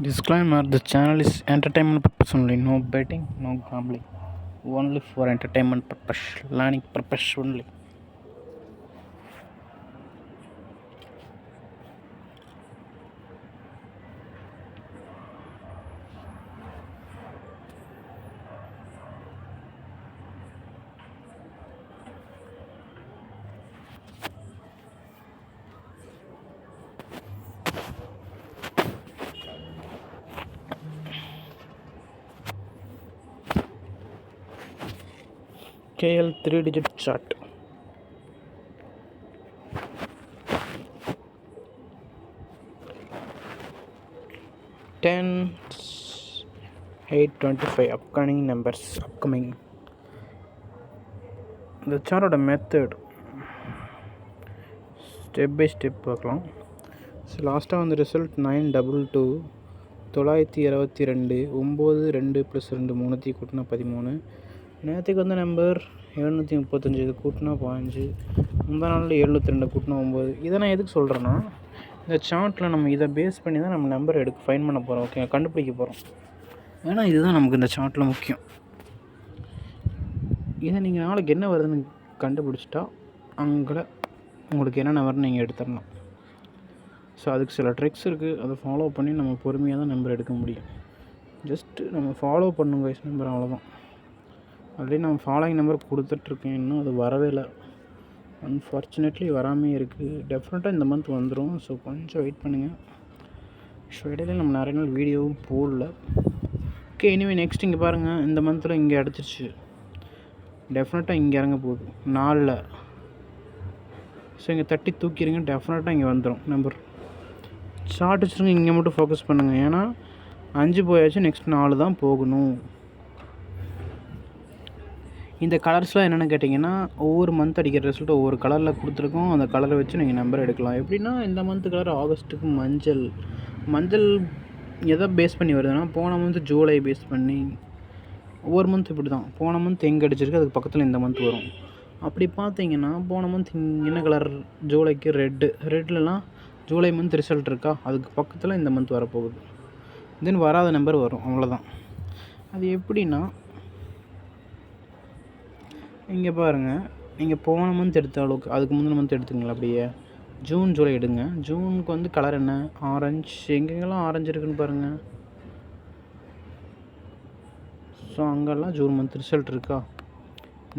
Disclaimer: the channel is entertainment purpose only. No betting, no gambling. Only for entertainment purpose, learning purpose only. KL 3-digit chart. Ten 825 upcoming numbers. இந்த சார்ட்டோட method step by step பார்க்கலாம். So லாஸ்ட்டாக வந்து result 922 922 9 2 + 2 3 கூட்டினா 13. நேற்றுக்கு வந்த number 735, இது கூட்டினா 15. முந்தா நாளில் 702 கூட்டினா 9. இதை நான் எதுக்கு சொல்கிறேன்னா, இந்த சார்ட்டில் நம்ம இதை பேஸ் பண்ணி தான் நம்ம நம்பர் ஃபைன் பண்ண போகிறோம், ஓகே, கண்டுபிடிக்க போகிறோம். ஏன்னா இதுதான் நமக்கு இந்த சார்ட்டில் முக்கியம். இதை நீங்கள் நாளைக்கு என்ன வருதுன்னு கண்டுபிடிச்சிட்டா அங்கே உங்களுக்கு என்ன நம்பர்னு நீங்கள் எடுத்துடலாம். ஸோ அதுக்கு சில ட்ரிக்ஸ் இருக்குது, அதை ஃபாலோ பண்ணி நம்ம பொறுமையாக தான் நம்பர் எடுக்க முடியும். ஜஸ்ட்டு நம்ம ஃபாலோ பண்ணுங்க வயசு நம்பர், அவ்வளோதான். ஆல்ரெடி நம்ம ஃபாலோயிங் நம்பர் கொடுத்துட்ருக்கேன், இன்னும் அது வரவே இல்லை. அன்ஃபார்ச்சுனேட்லி வராமே இருக்குது. டெஃபினட்டாக இந்த மந்த் வந்துடும். ஸோ கொஞ்சம் வெயிட் பண்ணுங்கள். ஸோ இடையில நம்ம நிறைய நாள் வீடியோவும் போடல. ஓகே, எனிவே நெக்ஸ்ட் இங்கே பாருங்கள், இந்த மந்தில் இங்கே அடிச்சிருச்சு. டெஃபினட்டாக இங்கே இறங்க போகுது 4. ஸோ இங்கே தட்டி தூக்கிடுங்க, டெஃபினட்டாக இங்கே வந்துடும் நம்பர். ஷார்ட் வச்சுருங்க, இங்கே மட்டும் ஃபோக்கஸ் பண்ணுங்கள். ஏன்னா 5 போயாச்சு, நெக்ஸ்ட் 4 தான் போகணும். இந்த கலர்ஸ்லாம் என்னென்னு கேட்டிங்கன்னா, ஒவ்வொரு மந்த் அடிக்கிற ரிசல்ட் ஒவ்வொரு கலரில் கொடுத்துருக்கோம். அந்த கலரை வச்சு நீங்கள் நம்பர் எடுக்கலாம். எப்படின்னா, இந்த மந்த் கலர் ஆகஸ்ட்டுக்கு மஞ்சள் எதை பேஸ் பண்ணி வருதுன்னா, போன மந்த் ஜூலை பேஸ் பண்ணி. ஒவ்வொரு மந்த் இப்படி தான். போன மந்த் எங்கே அடிச்சிருக்கு, அதுக்கு பக்கத்தில் இந்த மந்த் வரும். அப்படி பார்த்தீங்கன்னா, போன மந்த் என்ன கலர், ஜூலைக்கு ரெட்லலாம் ஜூலை மந்த் ரிசல்ட் இருக்கா, அதுக்கு பக்கத்தில் இந்த மந்த் வரப்போகுது. தென் வராத நம்பர் வரும், அவ்வளோதான். அது எப்படின்னா, இங்கே பாருங்கள், நீங்கள் போன மந்த் எடுத்த அளவுக்கு அதுக்கு முந்தின மந்த் எடுத்துங்களா, அப்படியே ஜூன் ஜூலை எடுங்க. ஜூனுக்கு வந்து கலர் என்ன, ஆரஞ்சு. எங்கெங்கெல்லாம் ஆரஞ்சு இருக்குதுன்னு பாருங்கள். ஸோ அங்கெல்லாம் ஜூன் மந்த் ரிசல்ட் இருக்கா.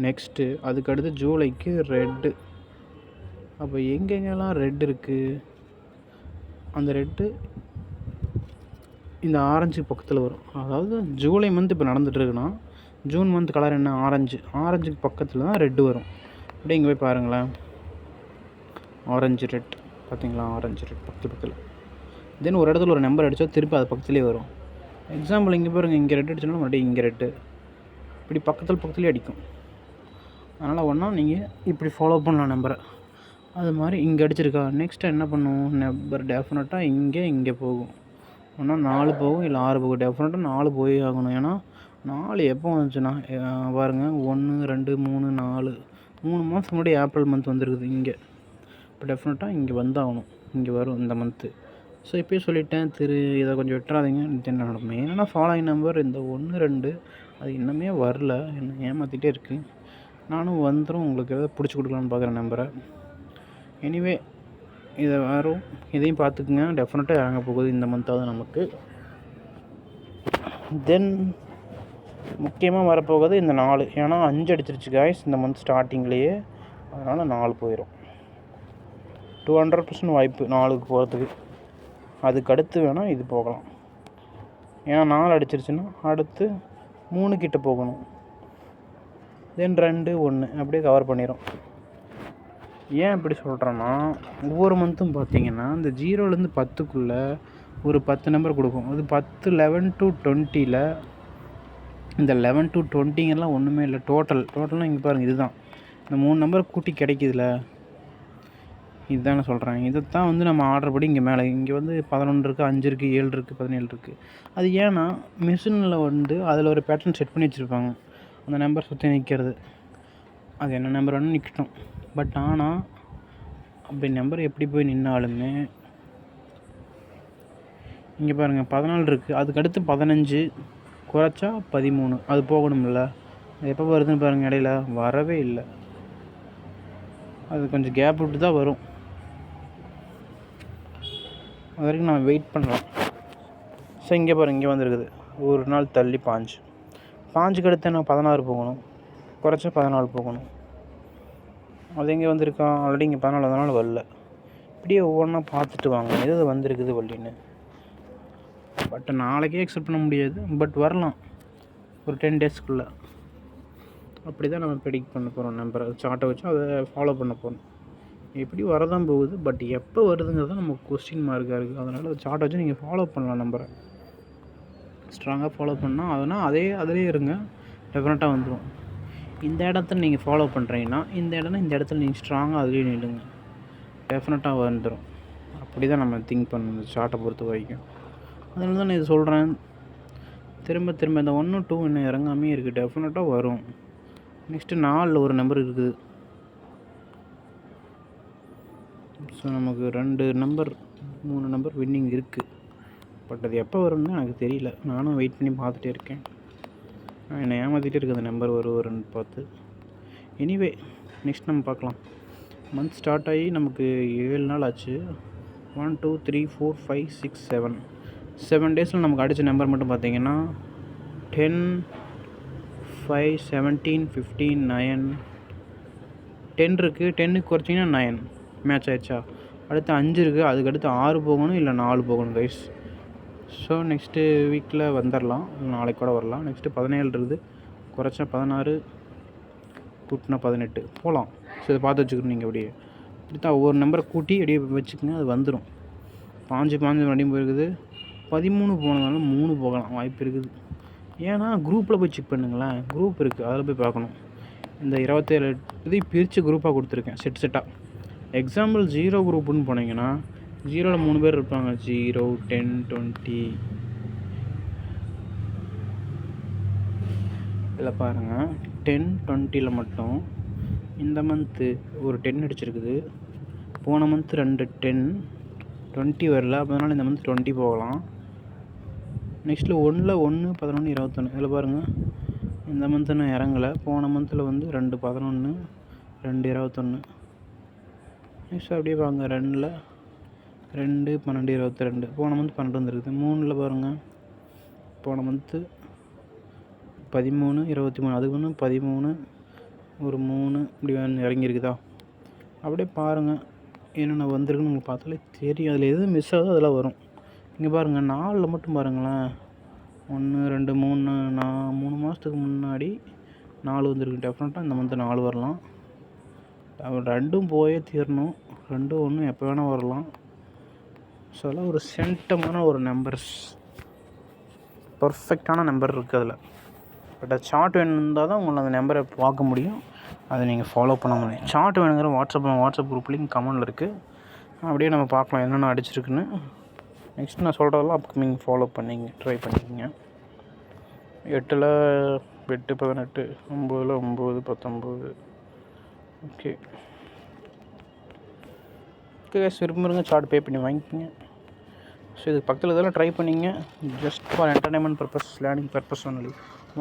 நெக்ஸ்ட்டு அதுக்கடுத்து ஜூலைக்கு ரெட்டு. அப்போ எங்கெங்கெல்லாம் ரெட் இருக்குது, அந்த ரெட்டு இந்த ஆரஞ்சு பக்கத்தில் வரும். அதாவது ஜூலை மந்த் இப்போ நடந்துகிட்ருக்குன்னா, ஜூன் மந்த் கலர் என்ன, ஆரஞ்சுக்கு பக்கத்தில் தான் ரெட்டு வரும். அப்படியே இங்கே போய் பாருங்களேன், ஆரஞ்சு ரெட் பார்த்தீங்களா, ஆரஞ்சு ரெட் பக்கத்தில். தென் ஒரு இடத்துல ஒரு நம்பர் அடித்தா திருப்பி அது பக்கத்துலேயே வரும். எக்ஸாம்பிள் இங்கே பாருங்கள், இங்கே ரெட் அடிச்சோன்னா மறுபடியும் இங்கே ரெட்டு, இப்படி பக்கத்துலேயே அடிக்கும். அதனால் ஒன்றா நீங்கள் இப்படி ஃபாலோ பண்ணலாம் நம்பரை. அது மாதிரி இங்கே அடிச்சிருக்கா, நெக்ஸ்ட்டு என்ன பண்ணுவோம், நம்பர் டெஃபினட்டாக இங்கே போகும். ஒன்றா 4 போகும், இல்லை 6 போகும். டெஃபினட்டாக 4 போய் ஆகணும். ஏன்னா 4 எப்போ வந்துச்சுன்னா பாருங்கள், 1 2 3 4 மாதம் முன்னாடி ஏப்ரல் மந்த் வந்துருக்குது இங்கே. இப்போ டெஃபினட்டாக இங்கே வந்தாகணும், இங்கே வரும் இந்த மந்த்து. ஸோ இப்போயே சொல்லிட்டேன், இதை கொஞ்சம் விட்டுறாதீங்க. என்னோட மெயினான ஃபாலோயிங் நம்பர் இந்த 1 2 அது இன்னுமே வரல, என்ன ஏமாற்றிட்டே இருக்குது. நானும் வந்துடும், உங்களுக்கு எதாவது பிடிச்சி கொடுக்கலான்னு பார்க்குறேன் நம்பரை. எனிவே இதை வரும், இதையும் பார்த்துக்குங்க. டெஃபினட்டாக இறங்க போகுது இந்த மந்த்தாவது நமக்கு. தென் முக்கியமாக வரப்போகுது இந்த 4. ஏன்னா 5 அடிச்சிருச்சு காய்ஸ் இந்த மந்த் ஸ்டார்டிங்லேயே. அதனால் 4 போயிடும். 200% வாய்ப்பு 4க்கு போகிறதுக்கு. அதுக்கு அடுத்து வேணால் இது போகலாம். ஏன்னா 4 அடிச்சிருச்சுன்னா அடுத்து 3 கிட்ட போகணும். தென் 2 1 அப்படியே கவர் பண்ணிடும். ஏன் இப்படி சொல்கிறேன்னா, ஒவ்வொரு மந்த்தும் பார்த்தீங்கன்னா இந்த 0லேருந்து 10க்குள்ளே ஒரு 10 நம்பர் கொடுக்கும். அது 10 11 to 20ல் இந்த 11 to 20ங்கெல்லாம் ஒன்றுமே இல்லை. டோட்டல்னால் இங்கே பாருங்கள், இதுதான் இந்த 3 நம்பர் கூட்டி கிடைக்குதுல, இதுதான் நான் சொல்கிறேன். இதைத்தான் வந்து நம்ம ஆர்டர் படி இங்கே மேலே இங்கே வந்து 11 இருக்குது, 5 இருக்குது, 7 இருக்குது, 17 இருக்குது. அது ஏன்னா மிஷினில் வந்து அதில் ஒரு பேட்டர்ன் செட் பண்ணி வச்சுருப்பாங்க, அந்த நம்பர் சுற்றி நிற்கிறது. அது என்ன நம்பர் வேணும் நிற்கட்டும். பட் ஆனால் அப்படி நம்பர் எப்படி போய் நின்னாலுமே இங்கே பாருங்கள் 14 இருக்குது. அதுக்கடுத்து 15 குறைச்சா 13 அது போகணும்ல. அது எப்போ வருதுன்னு பாருங்கள். இடையில வரவே இல்லை. அது கொஞ்சம் கேப் விட்டு தான் வரும். அது வரைக்கும் நம்ம வெயிட் பண்ணலாம். ஸோ இங்கே பாருங்கள், இங்கே வந்துருக்குது. ஒரு நாள் தள்ளி 5 அடுத்து நான் 16 போகணும். குறைச்சா 14 போகணும். அது எங்கே வந்திருக்கா? ஆல்ரெடி இங்கே 14 அதனால வரல. இப்படியே ஒவ்வொன்றா பார்த்துட்டு வாங்க எது வந்திருக்குது வள்ளின்னு. பட் நாளைக்கே எக்ஸ்பெக்ட் பண்ண முடியாது, பட் வரலாம் ஒரு 10 டேஸ்க்குள்ளே. அப்படி தான் நம்ம ப்ரெடிக்ட் பண்ண போகிறோம். நம்பரை சார்ட்டை வச்சு அதை ஃபாலோ பண்ண போகிறோம். எப்படி வரதான் போகுது, பட் எப்போ வருதுங்கிறது தான் நமக்கு கொஸ்டின் மார்க்காக இருக்குது. அதனால் சார்ட்டை வச்சு நீங்கள் ஃபாலோ பண்ணலாம். நம்பரை ஸ்ட்ராங்காக ஃபாலோ பண்ணால் அதனால் அதிலே இருங்க, டெஃபினட்டாக வந்துடும். இந்த இடத்துல நீங்கள் ஃபாலோ பண்ணுறீங்கன்னா இந்த இடத்துல நீங்கள் ஸ்ட்ராங்காக அதுலேயே நில்லுங்க, டெஃபினட்டாக வந்துடும். அப்படி தான் நம்ம திங்க் பண்ணணும் சார்ட்டை பொறுத்த வரைக்கும். அதனால தான் நான் இது சொல்கிறேன். திரும்ப இந்த 1 2 இன்னும் இறங்காமே இருக்குது, டெஃபினட்டாக வரும். நெக்ஸ்ட்டு 4 ஒரு நம்பர் இருக்குது. ஸோ நமக்கு 2 நம்பர் 3 நம்பர் வின்னிங் இருக்குது. பட் அது எப்போ வரும்னு எனக்கு தெரியல. நானும் வெயிட் பண்ணி பார்த்துட்டே இருக்கேன். என்னை ஏமாற்றிட்டே இருக்குது அந்த நம்பர் வரும்னு பார்த்து. எனிவே நெக்ஸ்ட் நம்ம பார்க்கலாம். மந்த் ஸ்டார்ட் ஆகி நமக்கு 7 நாள் ஆச்சு. 1 2 3 4 5 6 7 டேஸில் நமக்கு அடித்த நம்பர் மட்டும் பார்த்தீங்கன்னா 10 5 17 15 9 10 இருக்குது. 10க்கு குறைச்சிங்கன்னா 9 மேட்ச் ஆயிடுச்சா. அடுத்து 5 இருக்குது. அதுக்கடுத்து 6 போகணும், இல்லை 4 போகணும் கைஸ். ஸோ நெக்ஸ்ட்டு வீக்கில் வந்துடலாம், நாளைக்கு கூட வரலாம். நெக்ஸ்ட்டு 17 இருக்குது. குறைச்சா 16, கூட்டினா 18 போகலாம். ஸோ இதை பார்த்து வச்சுக்கணும். நீங்கள் அப்படியே இப்படி தான் ஒவ்வொரு நம்பரை கூட்டி அப்படியே வச்சுக்கோங்க, அது வந்துடும். 5 மறுபடியும் போயிருக்குது. 13 போனதுனால 3 போகலாம் வாய்ப்பு இருக்குது. ஏன்னா குரூப்பில் போய் செக் பண்ணுங்களேன், குரூப் இருக்குது, அதில் போய் பார்க்கணும். இந்த 27 இதையும் பிரித்து குரூப்பாக கொடுத்துருக்கேன், செட்டாக. எக்ஸாம்பிள் 0 குரூப்புன்னு போனீங்கன்னா 0ல் 3 பேர் இருப்பாங்க. 0 10 20. இதில் பாருங்கள், 10 20ல் மட்டும் இந்த மந்த்து ஒரு 10 அடிச்சிருக்குது. போன மந்த்து 2 10 20 வரல, அதனால் இந்த மந்த் 20 போகலாம். நெக்ஸ்ட்டில் 1ல் 1 11 21. இதில் பாருங்கள், இந்த மந்த்து நான் இறங்கலை. போன மந்தில் வந்து 2 11 2 21. நெக்ஸ்ட் அப்படியே பாருங்க, 2ல் 2 12 22. போன மந்த் 12 வந்துருக்குது. 3ல் பாருங்கள், போன மந்த்து 13 23. அதுக்கு ஒன்று 13 ஒரு 3 இப்படி இறங்கியிருக்குதா. அப்படியே பாருங்கள் என்னென்ன வந்திருக்குன்னு உங்களுக்கு பார்த்தாலே தெரியும். அதில் எது மிஸ் ஆகுதோ அதெல்லாம் வரும். இங்கே பாருங்கள், 4ல் மட்டும் பாருங்களேன். 1 2 3 3 மாதத்துக்கு முன்னாடி 4 வந்துருக்கு. டெஃபினட்டாக இந்த மந்த்து 4 வரலாம். 2ம் போயே தீரணும். 2 1 எப்போ வேணால் வரலாம். ஸோ அதெல்லாம் ஒரு சென்டமான ஒரு நம்பர்ஸ், பர்ஃபெக்டான நம்பர் இருக்குது அதில். பட் அது சார்ட் வேணுந்தால் தான் உங்களை அந்த நம்பரை பார்க்க முடியும், அதை நீங்கள் ஃபாலோ பண்ண முடியும். சார்ட் வேணுங்கிற வாட்ஸ்அப் குரூப் லிங்க் கமெண்டில் இருக்குது. அப்படியே நம்ம பார்க்கலாம் என்னென்ன அடிச்சிருக்குன்னு. நெக்ஸ்ட் நான் சொல்கிறதெல்லாம் அப்கமிங் ஃபாலோ ட்ரை பண்ணிக்கோங்க. 8ல் 8 18, 9ல் 9 19. ஓகே கேஸ் விரும்புங்க, சார்ட் பே பண்ணி வாங்கிக்கோங்க. ஸோ இதுக்கு பக்கத்தில் இதெல்லாம் ட்ரை பண்ணிங்க. Just for entertainment purpose, learning purpose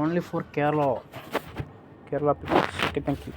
only for Kerala peoples. Okay, thank you.